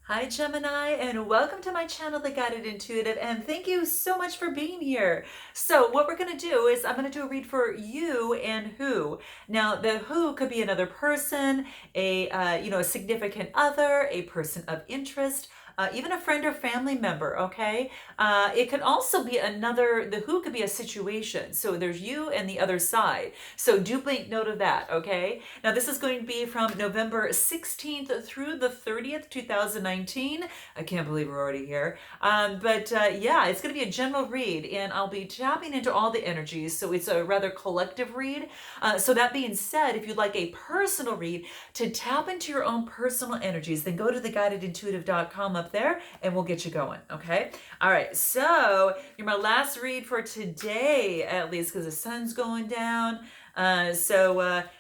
Hi Gemini, and welcome to my channel, The Guided Intuitive, and thank you so much for being here. So what we're going to do is I'm going to do a read for you and who. Now the who could be another person, a significant other, a person of interest, even a friend or family member, okay? It can also be the who could be a situation. So there's you and the other side. So do take note of that, okay? Now this is going to be from November 16th through the 30th, 2019. I can't believe we're already here. Yeah, it's going to be a general read, and I'll be tapping into all the energies. So it's a rather collective read. So that being said, if you'd like a personal read to tap into your own personal energies, then go to theguidedintuitive.com up there and we'll get you going. Okay. All right. So you're my last read for today, at least because the sun's going down.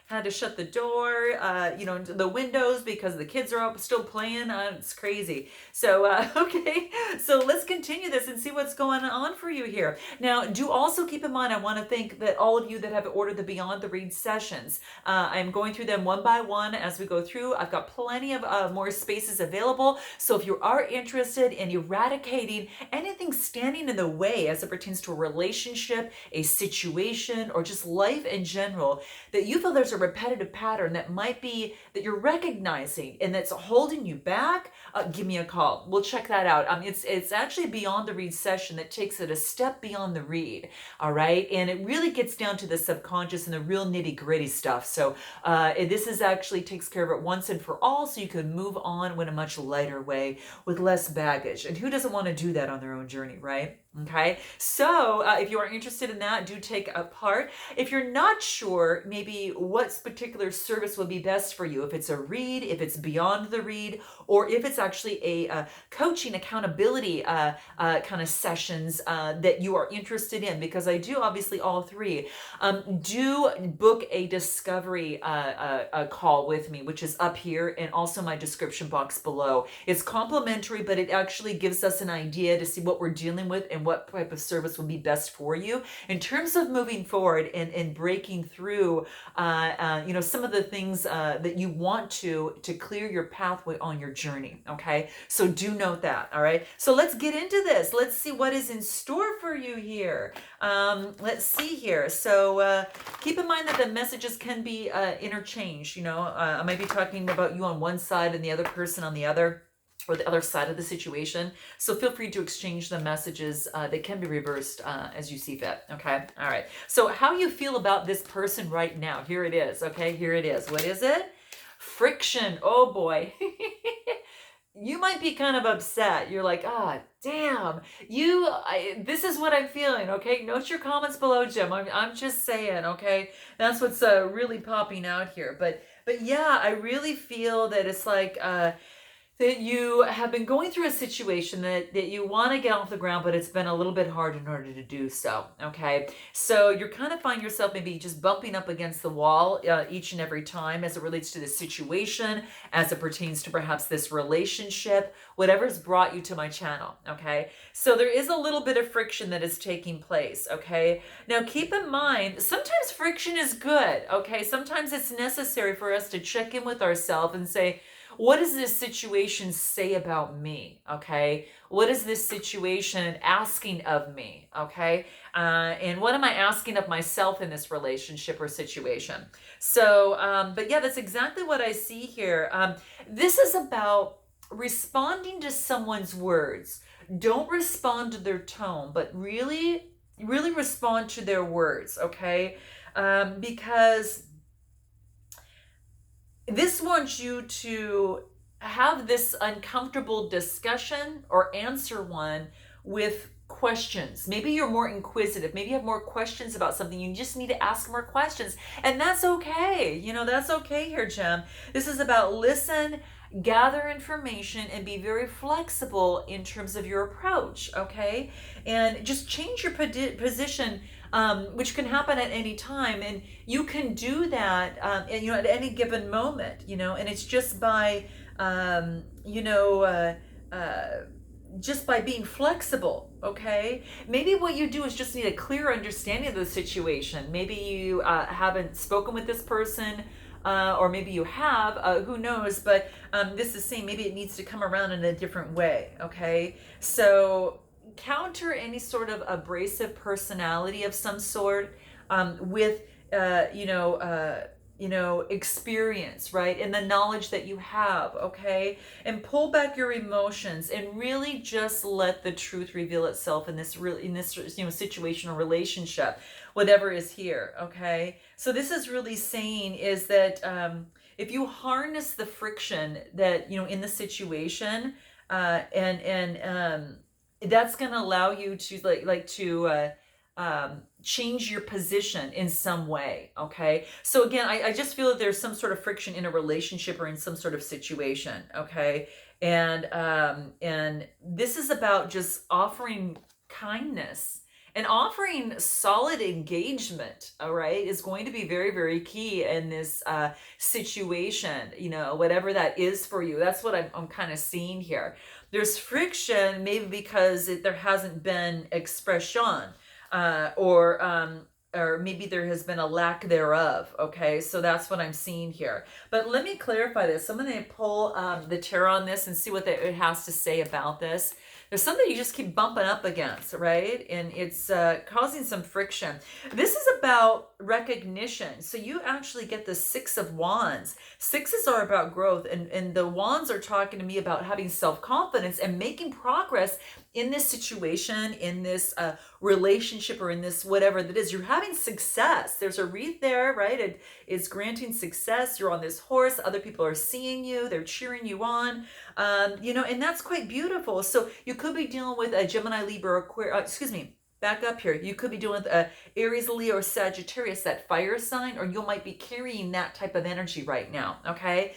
Had to shut the door, the windows because the kids are up still playing. It's crazy. Okay, so let's continue this and see what's going on for you here. Now, do also keep in mind, I want to thank that all of you that have ordered the Beyond the Read sessions. I'm going through them one by one as we go through. I've got plenty of more spaces available. So if you are interested in eradicating anything standing in the way as it pertains to a relationship, a situation, or just life in general, that you feel there's a repetitive pattern that might be that you're recognizing and that's holding you back, give me a call. We'll check that out. It's actually Beyond the Read session that takes it a step beyond the read. All right, and it really gets down to the subconscious and the real nitty gritty stuff. So this is actually takes care of it once and for all, so you can move on in a much lighter way with less baggage. And who doesn't want to do that on their own journey, right? Okay, so if you are interested in that, do take a part. If you're not sure maybe what particular service would be best for you, if it's a read, if it's beyond the read, or if it's actually a coaching accountability kind of sessions that you are interested in, because I do obviously all three, do book a discovery call with me, which is up here and also my description box below. It's complimentary, but it actually gives us an idea to see what we're dealing with and what type of service will be best for you in terms of moving forward and breaking through some of the things that you want to clear your pathway on your journey. Okay, so do note that. All right, so let's get into this. Let's see what is in store for you here. Let's see here. So keep in mind that the messages can be interchanged. I might be talking about you on one side and the other person on the other, or the other side of the situation. So feel free to exchange the messages. They can be reversed as you see fit. Okay. All right. So how you feel about this person right now? Here it is. Okay. Here it is. What is it? Friction. Oh boy. You might be kind of upset. You're like, damn, this is what I'm feeling. Okay. Note your comments below, Jim. I'm just saying. Okay. That's what's really popping out here. But yeah, I really feel that it's like, that you have been going through a situation that you want to get off the ground, but it's been a little bit hard in order to do so. Okay. So you're kind of find yourself maybe just bumping up against the wall each and every time as it relates to this situation, as it pertains to perhaps this relationship, whatever's brought you to my channel. Okay. So there is a little bit of friction that is taking place. Okay. Now keep in mind, sometimes friction is good. Okay. Sometimes it's necessary for us to check in with ourselves and say, what does this situation say about me? Okay. What is this situation asking of me? Okay. And what am I asking of myself in this relationship or situation? But yeah, that's exactly what I see here. This is about responding to someone's words. Don't respond to their tone, but really, really respond to their words. Okay. Because this wants you to have this uncomfortable discussion or answer one with questions. Maybe you're more inquisitive. Maybe you have more questions about something. You just need to ask more questions. And that's okay. That's okay here, Jim. This is about listen, gather information, and be very flexible in terms of your approach. Okay. And just change your position, which can happen at any time, and you can do that, at any given moment, and it's just by, just by being flexible. Okay, maybe what you do is just need a clear understanding of the situation. Maybe you haven't spoken with this person or maybe you have, who knows, but this is saying maybe it needs to come around in a different way, okay? So counter any sort of abrasive personality of some sort with, uh, you know, uh, experience, right? And the knowledge that you have, okay? And pull back your emotions and really just let the truth reveal itself in this situational relationship, whatever is here, okay? So this is really saying is that if you harness the friction that, in the situation, and that's going to allow you to change your position in some way, okay? So again, I just feel that there's some sort of friction in a relationship or in some sort of situation, okay? And this is about just offering kindness and offering solid engagement, all right, is going to be very, very key in this situation, whatever that is for you. That's what I'm kind of seeing here. There's friction, maybe because there hasn't been expression, or maybe there has been a lack thereof. Okay, so that's what I'm seeing here. But let me clarify this. I'm going to pull the tarot on this and see what it has to say about this. There's something you just keep bumping up against, right? And it's causing some friction. This is about recognition. So you actually get the Six of Wands. Sixes are about growth, and the Wands are talking to me about having self-confidence and making progress in this situation, in this relationship, or in this whatever that is. You're having success. There's a wreath there, right? It is granting success. You're on this horse. Other people are seeing you. They're cheering you on. And that's quite beautiful. So you could be dealing with a Gemini, Libra, Aquarius, back up here. You could be dealing with Aries, Leo, or Sagittarius, that fire sign, or you might be carrying that type of energy right now, okay?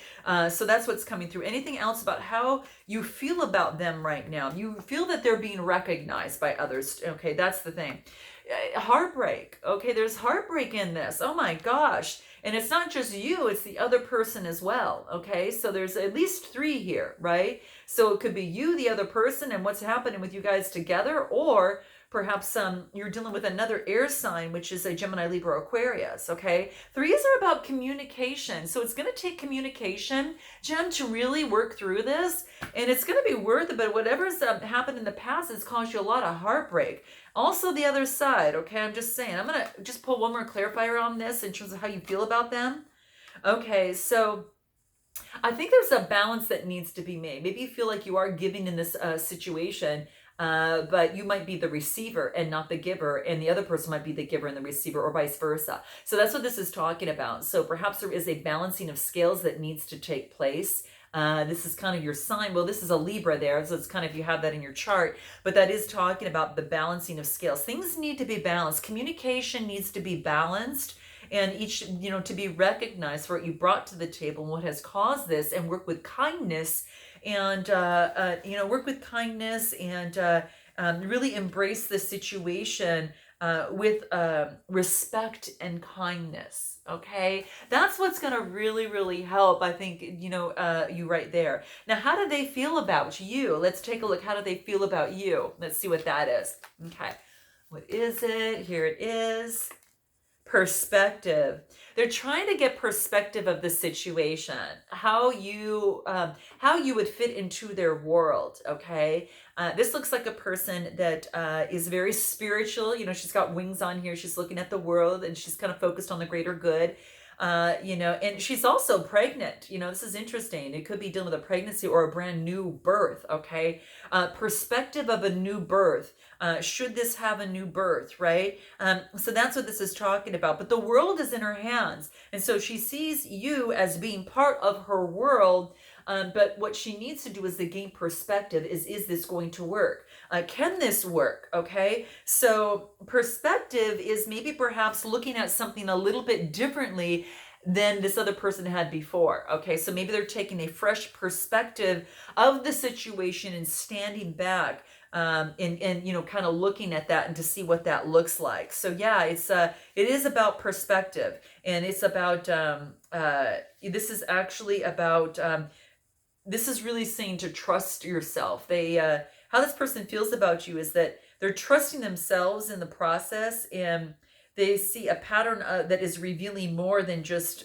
So that's what's coming through. Anything else about how you feel about them right now? You feel that they're being recognized by others, okay? That's the thing. Heartbreak, okay? There's heartbreak in this. Oh my gosh. And it's not just you, it's the other person as well, okay? So there's at least three here, right? So it could be you, the other person, and what's happening with you guys together, or perhaps you're dealing with another air sign, which is a Gemini, Libra, Aquarius, okay? Threes are about communication. So it's going to take communication, Gem, to really work through this. And it's going to be worth it, but whatever's happened in the past has caused you a lot of heartbreak. Also the other side, okay? I'm just saying. I'm going to just pull one more clarifier on this in terms of how you feel about them. Okay, so I think there's a balance that needs to be made. Maybe you feel like you are giving in this situation, but you might be the receiver and not the giver, and the other person might be the giver and the receiver, or vice versa. So that's what this is talking about. So perhaps there is a balancing of scales that needs to take place. This is kind of your sign. Well, this is a Libra there, so it's kind of, you have that in your chart, but that is talking about the balancing of scales. Things need to be balanced. Communication needs to be balanced, and each, to be recognized for what you brought to the table and what has caused this, and work with kindness and, work with kindness and really embrace the situation with respect and kindness. Okay, that's what's going to really, really help, I think, you right there. Now, how do they feel about you? Let's take a look. How do they feel about you? Let's see what that is. Okay, what is it? Here it is. Perspective. They're trying to get perspective of the situation, how you would fit into their world. Okay, this looks like a person that is very spiritual. She's got wings on here. She's looking at the world, and she's kind of focused on the greater good. And she's also pregnant. This is interesting. It could be dealing with a pregnancy or a brand new birth. Okay, perspective of a new birth. Should this have a new birth, right? So that's what this is talking about. But the world is in her hands. And so she sees you as being part of her world. But what she needs to do is to gain perspective. Is this going to work? Can this work? Okay. So perspective is maybe perhaps looking at something a little bit differently than this other person had before. Okay. So maybe they're taking a fresh perspective of the situation and standing back. And kind of looking at that and to see what that looks like. So yeah, it is about perspective, and it's about this is actually about this is really saying to trust yourself. How this person feels about you is that they're trusting themselves in the process, and they see a pattern that is revealing more than just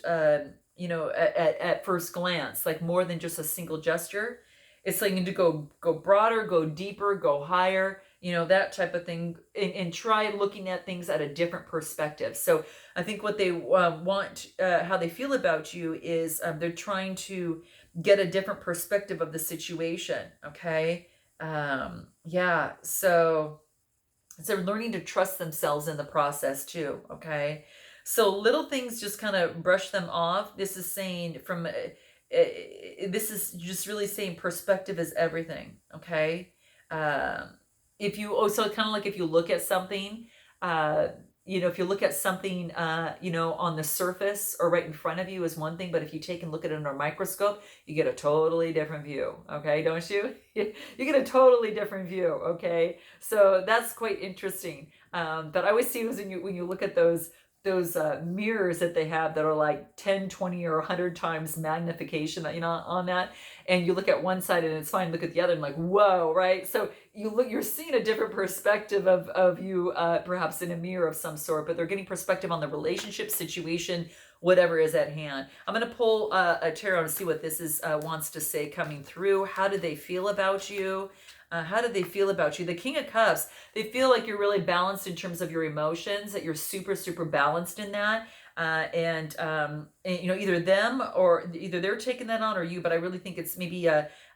you know, at first glance, like more than just a single gesture. It's like you need to go broader, go deeper, go higher, you know, that type of thing, and try looking at things at a different perspective. So I think what they want, how they feel about you is they're trying to get a different perspective of the situation. Okay. Yeah. So they're learning to trust themselves in the process too. Okay. So little things just kind of brush them off. This is saying this is just really saying perspective is everything. Okay. If you also kind of like if you look at something, uh, you know, if you look at something, you know, on the surface or right in front of you is one thing, but if you take and look at it under a microscope, you get a totally different view. Okay, don't you? You get a totally different view. Okay, so that's quite interesting. But I always see was when you look at those mirrors that they have that are like 10, 20, or 100 times magnification, you know, on that, and you look at one side and it's fine, look at the other and like, whoa, right? So you're seeing a different perspective of you, perhaps in a mirror of some sort, but they're getting perspective on the relationship situation, whatever is at hand. I'm going to pull a tarot and see what this is wants to say coming through. How do they feel about you? How do they feel about you? The King of Cups, they feel like you're really balanced in terms of your emotions, that you're super, super balanced in that. And you know, either them or either they're taking that on or you, but I really think it's maybe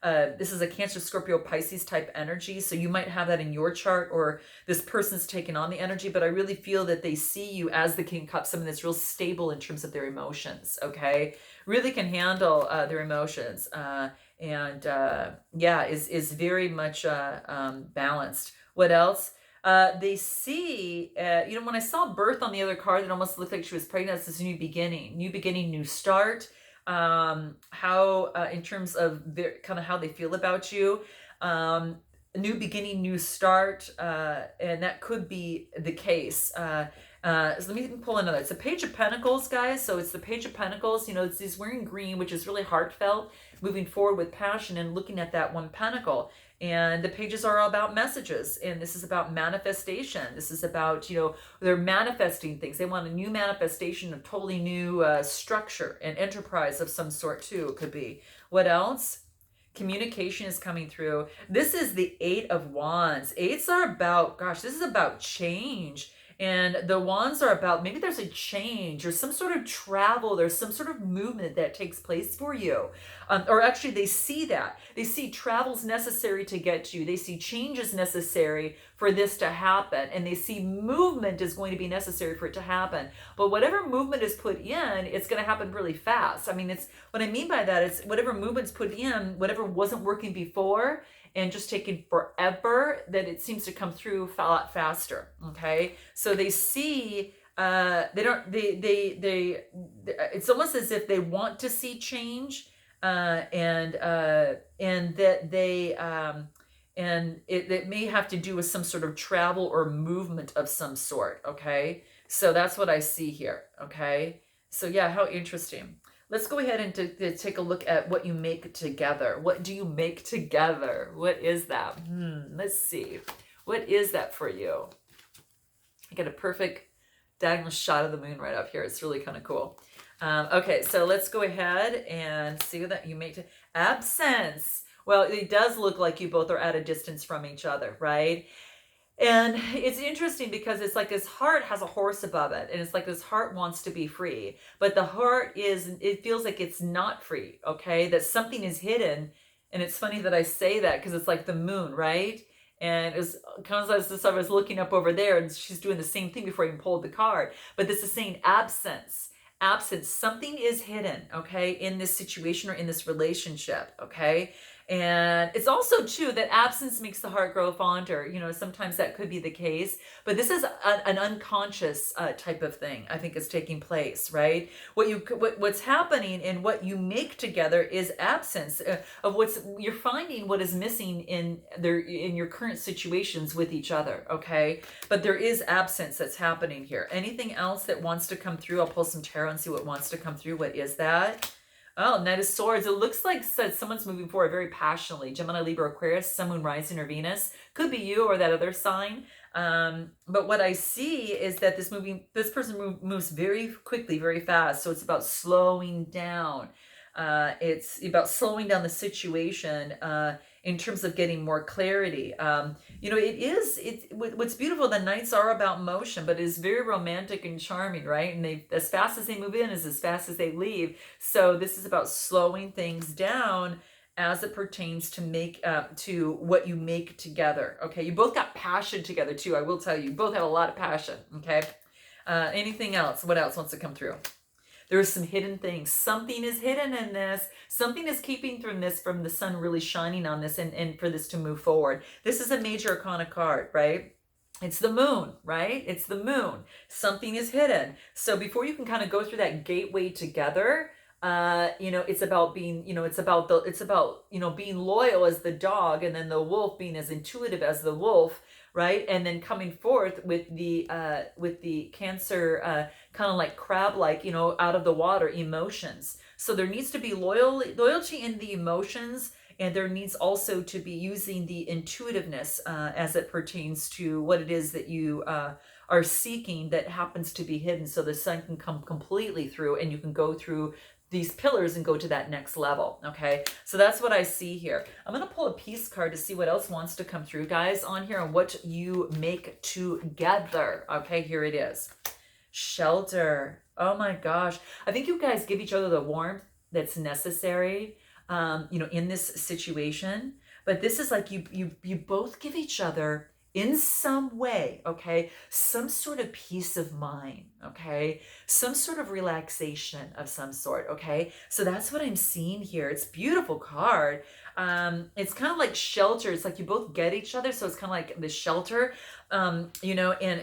this is a Cancer, Scorpio, Pisces type energy. So you might have that in your chart, or this person's taking on the energy, but I really feel that they see you as the King of Cups, someone that's real stable in terms of their emotions. Okay. Really can handle their emotions. And yeah, is very much balanced. What else? They see, you know, when I saw birth on the other card, it almost looked like she was pregnant. It's this new beginning, new start. How, in terms of their kind of how they feel about you, new beginning, new start, and that could be the case. So let me pull another. It's a Page of Pentacles, guys. So it's the Page of Pentacles. You know, it's these wearing green, which is really heartfelt, moving forward with passion and looking at that one pentacle. And the pages are all about messages. And this is about manifestation. This is about, you know, they're manifesting things. They want a new manifestation, a totally new structure and enterprise of some sort too. It could be. What else? Communication is coming through. This is the Eight of Wands. Eights are about, gosh, this is about change. And the wands are about, maybe there's a change or some sort of travel. There's some sort of movement that takes place for you. Or actually they see that. They see travel's necessary to get to you. They see changes necessary for this to happen. And they see movement is going to be necessary for it to happen. But whatever movement is put in, it's going to happen really fast. I mean, it's what I mean by that is whatever movement's put in, whatever wasn't working before, and just taking forever, that it seems to come through a lot faster. Okay, so they see it's almost as if they want to see change, and that they and it may have to do with some sort of travel or movement of some sort. Okay, so that's what I see here. Okay, so yeah, how interesting. Let's go ahead and to take a look at what you make together. What do you make together? What is that? Let's see. What is that for you? I get a perfect diagonal shot of the moon right up here. It's really kind of cool. Okay, so let's go ahead and see what that you make. Absence. Well, it does look like you both are at a distance from each other, right? And it's interesting because it's like this heart has a horse above it, and it's like this heart wants to be free, but the heart it feels like it's not free. Okay, that something is hidden. And it's funny that I say that because it's like the moon, right? And it was kind of as I was looking up over there, and she's doing the same thing before I even pulled the card. But this is saying absence. Absence. Something is hidden, okay, in this situation or in this relationship, okay? And it's also too that absence makes the heart grow fonder. You know, sometimes that could be the case, but this is an unconscious type of thing. I think is taking place, right? What's happening and what you make together is absence of you're finding what is missing in your current situations with each other. Okay, but there is absence that's happening here. Anything else that wants to come through? I'll pull some tarot and see what wants to come through. What is that? Oh, Knight of Swords. It looks like someone's moving forward very passionately. Gemini, Libra, Aquarius, Sun, Moon, Rising, or Venus. Could be you or that other sign. But what I see is that this person moves very quickly, very fast. So it's about slowing down. It's about slowing down the situation in terms of getting more clarity. What's beautiful, the Knights are about motion, but it's very romantic and charming, right? And as fast as they move in is as fast as they leave. So this is about slowing things down as it pertains to what you make together. Okay, you both got passion together too. I will tell you, both have a lot of passion. Okay, anything else? What else wants to come through? There's some hidden things. Something is hidden in this. Something is keeping from the sun really shining on this and for this to move forward. This is a major arcana card, right? It's the moon, right? It's the moon. Something is hidden. So before you can kind of go through that gateway together, it's about being, being loyal as the dog, and then the wolf being as intuitive as the wolf, right? And then coming forth with the Cancer, kind of like crab-like, out of the water emotions. So there needs to be loyalty in the emotions, and there needs also to be using the intuitiveness as it pertains to what it is that you are seeking that happens to be hidden, so the sun can come completely through and you can go through these pillars and go to that next level. Okay, so that's what I see here. I'm going to pull a peace card to see what else wants to come through, guys, on here, and what you make together. Okay, here it is. Shelter. Oh my gosh, I think you guys give each other the warmth that's necessary in this situation. But this is like you both give each other, in some way, okay, some sort of peace of mind, okay, some sort of relaxation of some sort, okay. So that's what I'm seeing here. It's a beautiful card. It's kind of like shelter. It's like you both get each other, so it's kind of like the shelter, and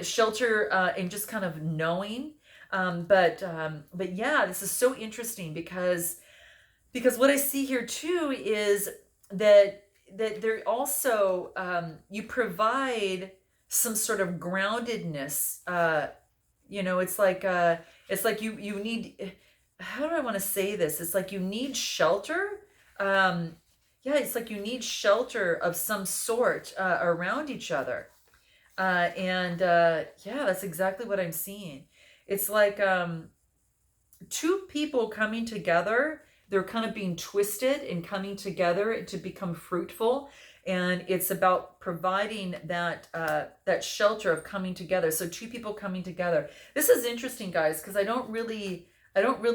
shelter, and just kind of knowing. But yeah, this is so interesting because what I see here too is that there also, you provide some sort of groundedness. It's like you need, how do I want to say this? It's like you need shelter. It's like you need shelter of some sort around each other. That's exactly what I'm seeing. It's like two people coming together. They're kind of being twisted and coming together to become fruitful. And it's about providing that shelter of coming together. So two people coming together. This is interesting, guys, because I don't really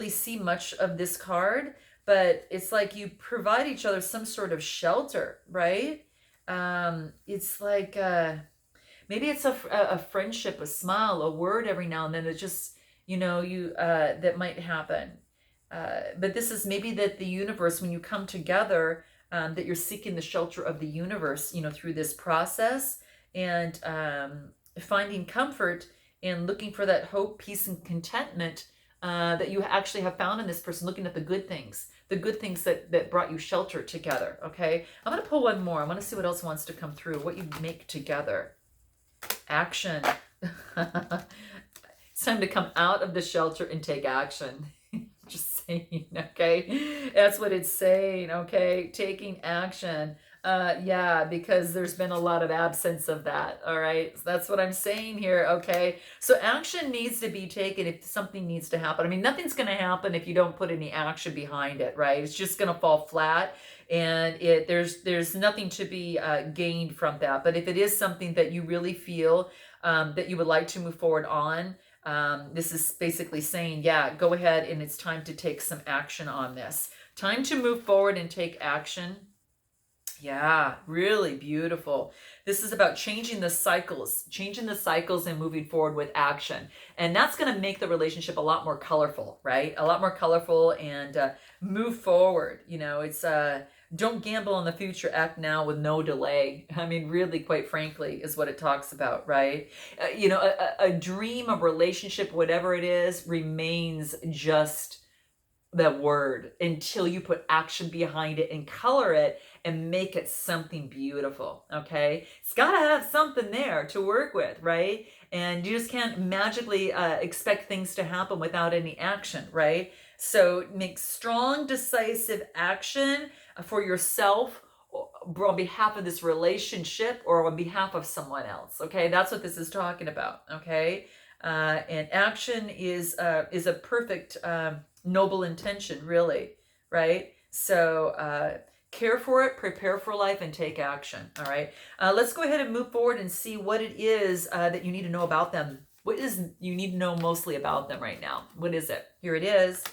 see much of this card, but it's like you provide each other some sort of shelter, right? It's like maybe it's a friendship, a smile, a word every now and then. It just, that might happen. But this is maybe that the universe, when you come together, that you're seeking the shelter of the universe, through this process, and finding comfort and looking for that hope, peace, and contentment that you actually have found in this person, looking at the good things that brought you shelter together. Okay, I'm going to pull one more. I want to see what else wants to come through, what you make together. Action. It's time to come out of the shelter and take action. Just saying, okay? That's what it's saying, okay? Taking action. Because there's been a lot of absence of that, all right? So that's what I'm saying here, okay? So action needs to be taken if something needs to happen. I mean, nothing's going to happen if you don't put any action behind it, right? It's just going to fall flat, and there's nothing to be gained from that. But if it is something that you really feel that you would like to move forward on, this is basically saying, go ahead, and it's time to take some action on this. Time to move forward and take action. Yeah, really beautiful. This is about changing the cycles and moving forward with action. And that's going to make the relationship a lot more colorful, right? A lot more colorful, and move forward. It's don't gamble on the future, act now with no delay. I mean, really, quite frankly, is what it talks about, right? A dream, a relationship, whatever it is, remains just that word until you put action behind it and color it and make it something beautiful. Okay, it's got to have something there to work with, right? And you just can't magically expect things to happen without any action, right? So make strong, decisive action for yourself on behalf of this relationship or on behalf of someone else. Okay, that's what this is talking about. Okay, and action is a perfect noble intention, really, right? So care for it, prepare for life, and take action. All right, let's go ahead and move forward and see what it is that you need to know about them. What is you need to know mostly about them right now? What is it? Here it is.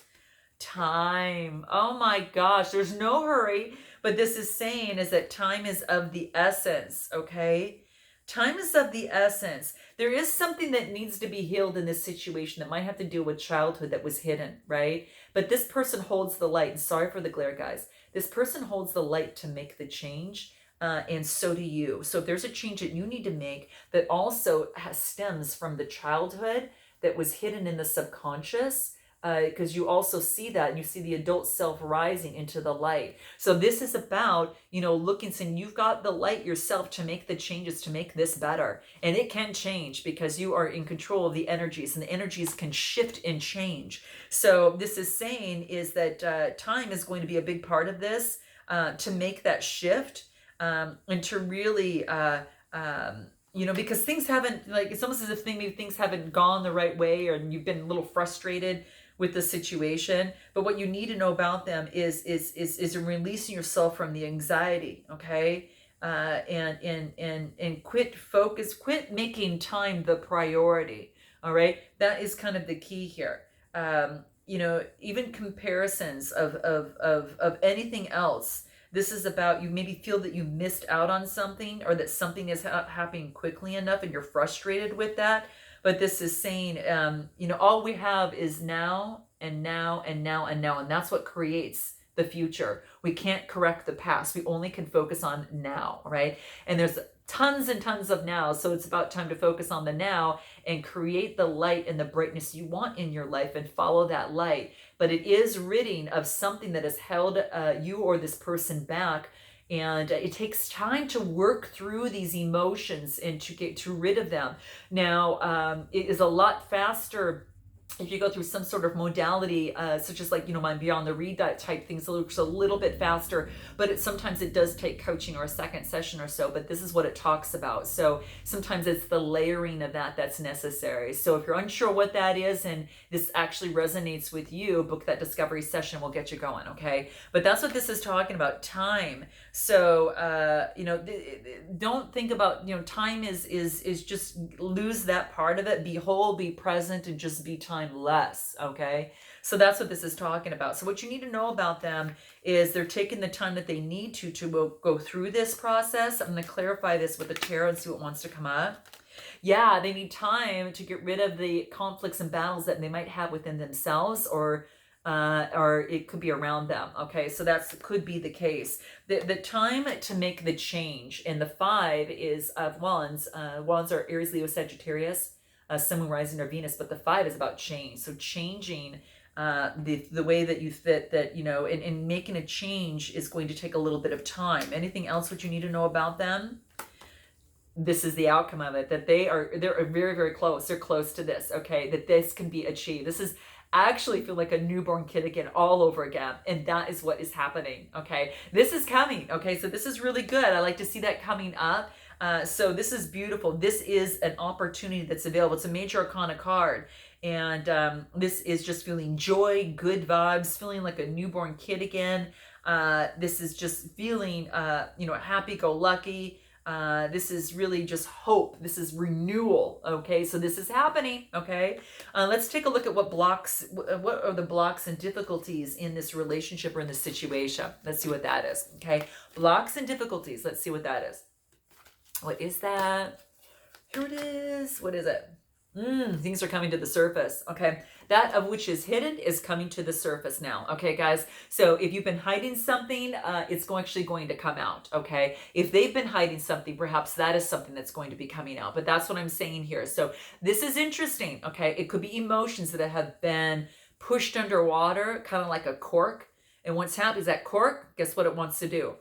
Time. Oh my gosh, there's no hurry, but this is saying is that time is of the essence, okay? Time is of the essence. There is something that needs to be healed in this situation that might have to do with childhood that was hidden, right? But this person holds the light. And sorry for the glare, guys. This person holds the light to make the change, and so do you. So if there's a change that you need to make that also stems from the childhood that was hidden in the subconscious, because you also see that and you see the adult self rising into the light. So this is about, looking, saying you've got the light yourself to make the changes, to make this better. And it can change because you are in control of the energies, and the energies can shift and change. So this is saying is that time is going to be a big part of this, to make that shift, and to really, because things haven't, like, it's almost as if maybe things haven't gone the right way, or you've been a little frustrated with the situation. But what you need to know about them is releasing yourself from the anxiety, okay? And quit making time the priority. All right, that is kind of the key here. Even comparisons of anything else. This is about, you maybe feel that you missed out on something, or that something is happening quickly enough and you're frustrated with that. But this is saying, all we have is now and now and now and now. And that's what creates the future. We can't correct the past. We only can focus on now, right? And there's tons and tons of now. So it's about time to focus on the now and create the light and the brightness you want in your life and follow that light. But it is ridding of something that has held you or this person back. And it takes time to work through these emotions and to get rid of them. Now, it is a lot faster if you go through some sort of modality, such as like, my Beyond the Read type things, it's a little bit faster, but sometimes it does take coaching or a second session or so, but this is what it talks about. So sometimes it's the layering of that's necessary. So if you're unsure what that is and this actually resonates with you, book that discovery session, we'll get you going, okay? But that's what this is talking about, time. So, don't think about, time is just lose that part of it. Be whole, be present, and just be timeless, okay? So that's what this is talking about. So what you need to know about them is they're taking the time that they need to go through this process. I'm going to clarify this with the tarot and see what wants to come up. Yeah, they need time to get rid of the conflicts and battles that they might have within themselves, or it could be around them. Okay, so that could be the case. The time to make the change, and the 5 is of Wands. Wands are Aries, Leo, Sagittarius, Sun, Moon, Rising, or Venus, but the 5 is about change. So changing the way that you fit, that, and making a change is going to take a little bit of time. Anything else what you need to know about them? This is the outcome of it, that they're very, very close. They're close to this, okay, that this can be achieved. This is actually feel like a newborn kid again, all over again. And that is what is happening, okay? This is coming, okay? So this is really good. I like to see that coming up. So this is beautiful. This is an opportunity that's available. It's a major arcana card. And this is just feeling joy, good vibes, feeling like a newborn kid again. This is just feeling, happy-go-lucky. This is really just hope. This is renewal. Okay, so this is happening. Okay, let's take a look at what are the blocks and difficulties in this relationship or in this situation. Let's see what that is. Okay, blocks and difficulties. Let's see what that is. What is that? Here it is. What is it? Things are coming to the surface. Okay, that of which is hidden is coming to the surface now. Okay, guys. So if you've been hiding something, it's actually going to come out. Okay, if they've been hiding something, perhaps that is something that's going to be coming out. But that's what I'm saying here. So this is interesting. Okay, it could be emotions that have been pushed underwater, kind of like a cork. And what's happened is that cork, guess what it wants to do?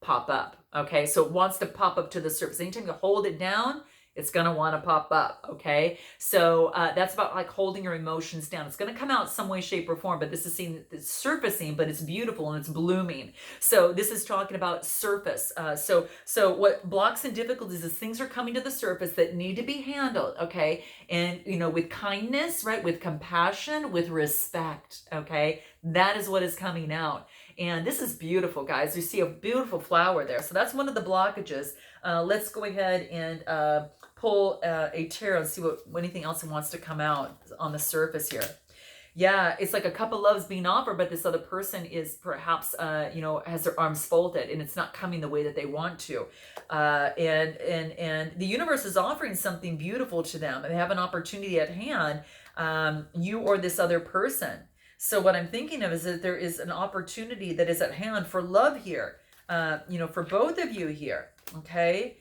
Pop up. Okay, so it wants to pop up to the surface. Anytime you hold it down, It's going to want to pop up. Okay. So that's about like holding your emotions down. It's going to come out some way, shape, or form, but this is seen, it's surfacing, but it's beautiful and it's blooming. So this is talking about surface. So what blocks and difficulties is things are coming to the surface that need to be handled. Okay. And, with kindness, right? With compassion, with respect. Okay. That is what is coming out. And this is beautiful, guys. You see a beautiful flower there. So that's one of the blockages. Let's go ahead and pull a tarot and see what anything else wants to come out on the surface here. Yeah, it's like a cup of love's being offered, but this other person is perhaps, has their arms folded and it's not coming the way that they want to. And the universe is offering something beautiful to them. They have an opportunity at hand, you or this other person. So what I'm thinking of is that there is an opportunity that is at hand for love here, for both of you here. Okay.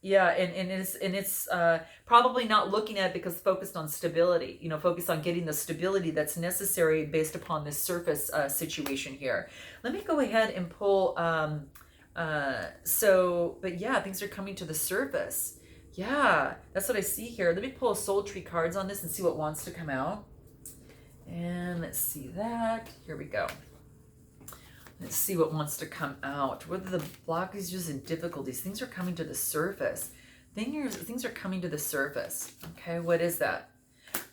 Yeah, and it's probably not looking at it because focused on stability, focused on getting the stability that's necessary based upon this surface situation here. Let me go ahead and pull, but yeah, things are coming to the surface. Yeah, that's what I see here. Let me pull soul tree cards on this and see what wants to come out. And let's see that. Here we go. Let's see what wants to come out. What are the blockages and difficulties? Things are coming to the surface. Things are coming to the surface. Okay, what is that?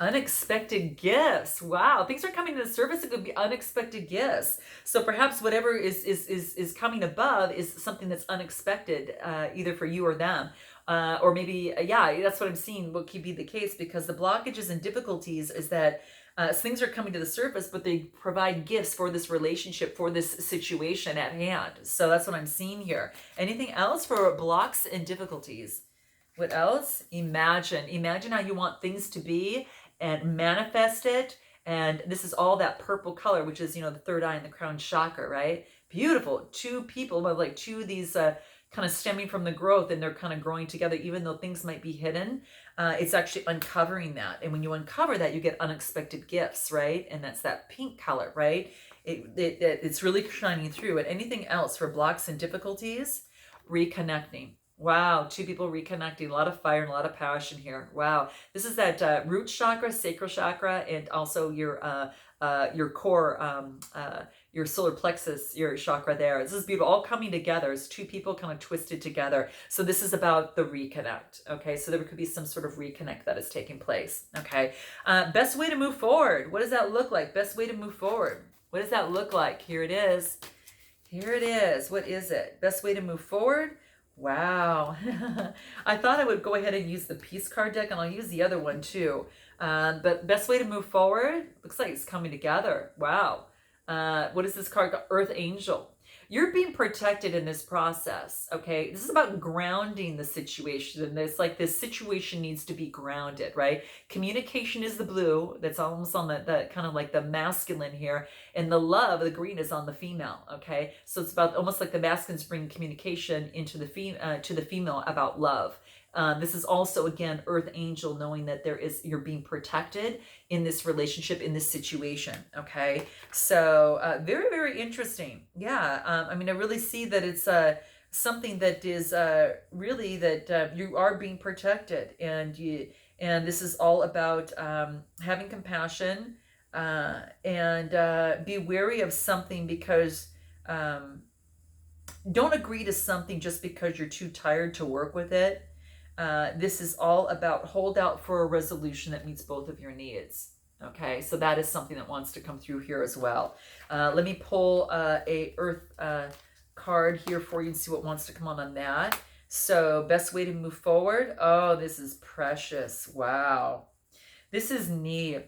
Unexpected gifts. Wow, things are coming to the surface. It could be unexpected gifts. So perhaps whatever is coming above is something that's unexpected, either for you or them. Or maybe, yeah, that's what I'm seeing. What could be the case, because the blockages and difficulties is that things are coming to the surface, but they provide gifts for this relationship, for this situation at hand. So that's what I'm seeing here. Anything else for blocks and difficulties? What else? Imagine how you want things to be and manifest it. And this is all that purple color, which is, the third eye and the crown chakra, right? Beautiful. Two people, like two of these kind of stemming from the growth, and they're kind of growing together, even though things might be hidden. It's actually uncovering that. And when you uncover that, you get unexpected gifts, right? And that's that pink color, right? It's really shining through. And anything else for blocks and difficulties? Reconnecting. Wow, two people reconnecting. A lot of fire and a lot of passion here. Wow. This is that root chakra, sacral chakra, and also your core, your solar plexus, your chakra there. This is beautiful, all coming together. It's two people kind of twisted together. So this is about the reconnect. Okay, so there could be some sort of reconnect that is taking place. Okay, best way to move forward. What does that look like? Best way to move forward. What does that look like? Here it is. Here it is. What is it? Best way to move forward. Wow. I thought I would go ahead and use the peace card deck, and I'll use the other one too. But best way to move forward, looks like it's coming together. Wow. What is this card? Earth Angel. You're being protected in this process, okay? This is about grounding the situation. And it's like this situation needs to be grounded, right? Communication is the blue. That's almost on the kind of like the masculine here. And the love, the green, is on the female, okay? So it's about almost like the masculines bring communication into the to the female about love. This is also, again, Earth Angel, knowing that you're being protected in this relationship, in this situation. Okay. So, very, very interesting. Yeah. I really see that it's, something that is, really that, you are being protected, and this is all about, having compassion, and be wary of something, because, don't agree to something just because you're too tired to work with it. This is all about hold out for a resolution that meets both of your needs. Okay, so that is something that wants to come through here as well. Let me pull a Earth card here for you and see what wants to come on that. So best way to move forward. Oh, this is precious. Wow. This is neat.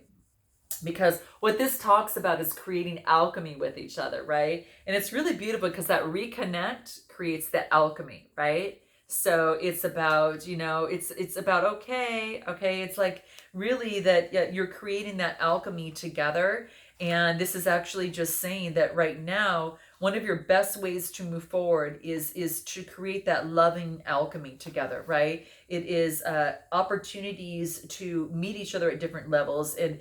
Because what this talks about is creating alchemy with each other, right? And it's really beautiful because that reconnect creates the alchemy, right? So it's about, it's about, okay. It's like really that you're creating that alchemy together. And this is actually just saying that right now, one of your best ways to move forward is to create that loving alchemy together, right? It is opportunities to meet each other at different levels. And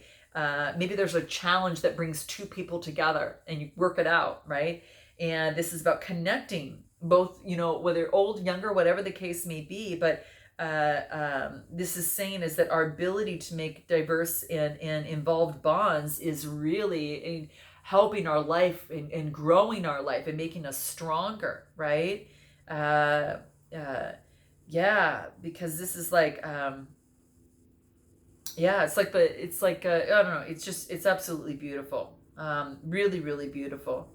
maybe there's a challenge that brings two people together and you work it out, right? And this is about connecting both, you know, whether old, younger, whatever the case may be. But this is saying is that our ability to make diverse and involved bonds is really helping our life and growing our life and making us stronger, right? Uh, uh, yeah, because this is like, yeah, it's like, I don't know, it's absolutely beautiful. Really, really beautiful.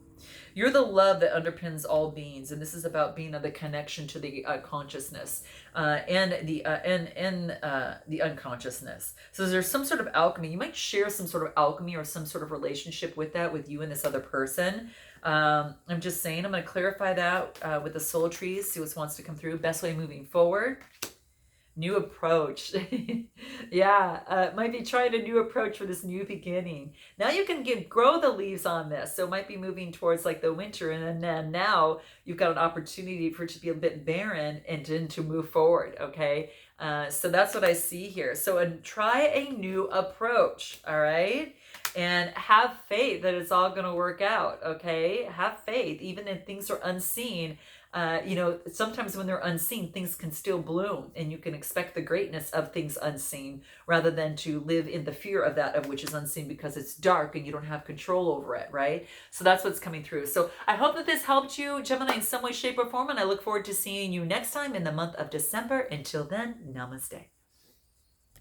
You're the love that underpins all beings, and this is about being of the connection to the consciousness and the unconsciousness. So there's some sort of alchemy. You might share some sort of alchemy or some sort of relationship with that, with you and this other person. I'm just saying, I'm going to clarify that with the soul trees, see what wants to come through. Best way moving forward. New approach. Yeah, might be trying a new approach for this new beginning. Now you can grow the leaves on this. So it might be moving towards like the winter, and then now you've got an opportunity for it to be a bit barren and then to move forward. Okay. So that's what I see here. So try a new approach. All right. And have faith that it's all going to work out. Okay. Have faith, even if things are unseen. You know, sometimes when they're unseen, things can still bloom, and you can expect the greatness of things unseen rather than to live in the fear of that of which is unseen because it's dark and you don't have control over it, right? So that's what's coming through. So I hope that this helped you, Gemini, in some way, shape, or form, and I look forward to seeing you next time in the month of December. Until then, namaste.